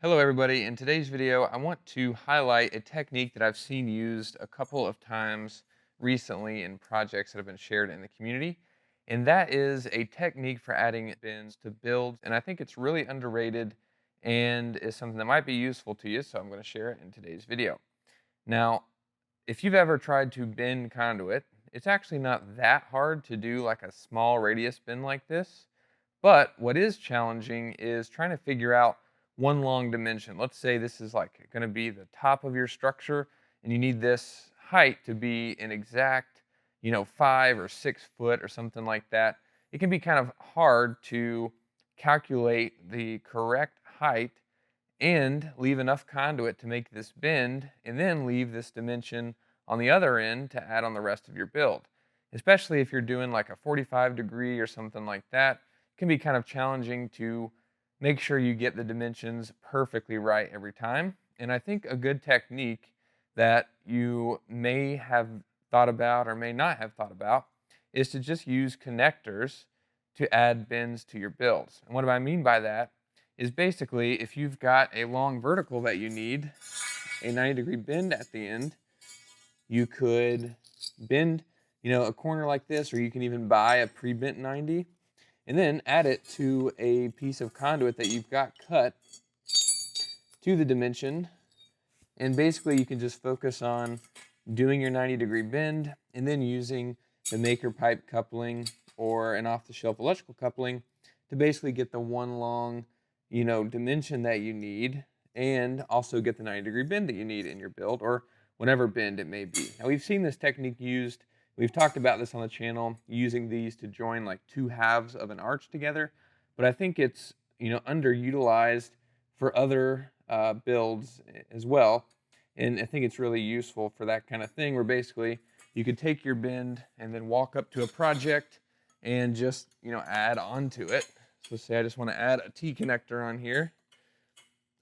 Hello everybody. In today's video, I want to highlight a technique that I've seen used a couple of times recently in projects that have been shared in the community. And that is a technique for adding bins to builds. And I think it's really underrated and is something that might be useful to you. So I'm going to share it in today's video. Now, if you've ever tried to bend conduit, it's actually not that hard to do like a small radius bend like this. But what is challenging is trying to figure out one long dimension. Let's say this is like going to be the top of your structure and you need this height to be an exact, 5 or 6 foot or something like that. It can be kind of hard to calculate the correct height and leave enough conduit to make this bend and then leave this dimension on the other end to add on the rest of your build. Especially if you're doing like a 45-degree or something like that, it can be kind of challenging to make sure you get the dimensions perfectly right every time. And I think a good technique that you may have thought about or may not have thought about is to just use connectors to add bends to your builds. And what do I mean by that is basically if you've got a long vertical that you need a 90-degree bend at the end, you could bend, a corner like this, or you can even buy a pre-bent 90 and then add it to a piece of conduit that you've got cut to the dimension. And basically you can just focus on doing your 90-degree bend and then using the maker pipe coupling or an off-the-shelf electrical coupling to basically get the one long, dimension that you need and also get the 90-degree bend that you need in your build or whatever bend it may be. Now we've seen this technique used. We've talked about this on the channel, using these to join like two halves of an arch together, but I think it's underutilized for other builds as well, and I think it's really useful for that kind of thing where basically you could take your bend and then walk up to a project and just add onto it. So say I just want to add a T connector on here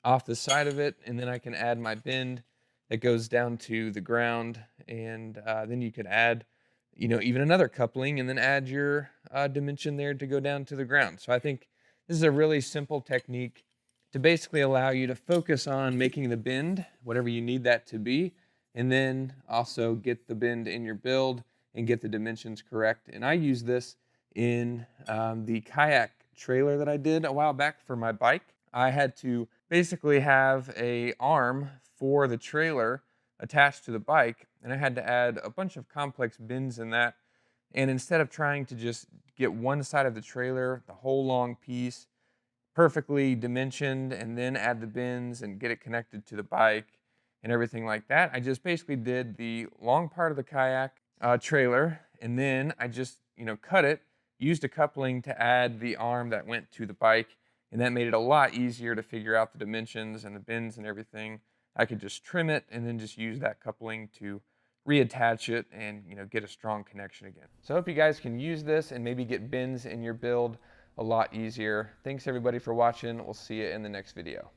off the side of it, and then I can add my bend that goes down to the ground, and then you could add even another coupling and then add your dimension there to go down to the ground. So I think this is a really simple technique to basically allow you to focus on making the bend, whatever you need that to be, and then also get the bend in your build and get the dimensions correct. And I use this in the kayak trailer that I did a while back for my bike. I had to basically have a arm for the trailer attached to the bike, and I had to add a bunch of complex bends in that. And instead of trying to just get one side of the trailer, the whole long piece, perfectly dimensioned, and then add the bends and get it connected to the bike and everything like that, I just basically did the long part of the kayak trailer, and then I just cut it, used a coupling to add the arm that went to the bike, and that made it a lot easier to figure out the dimensions and the bends and everything. I could just trim it and then just use that coupling to reattach it and get a strong connection again. So I hope you guys can use this and maybe get bends in your build a lot easier. Thanks everybody for watching. We'll see you in the next video.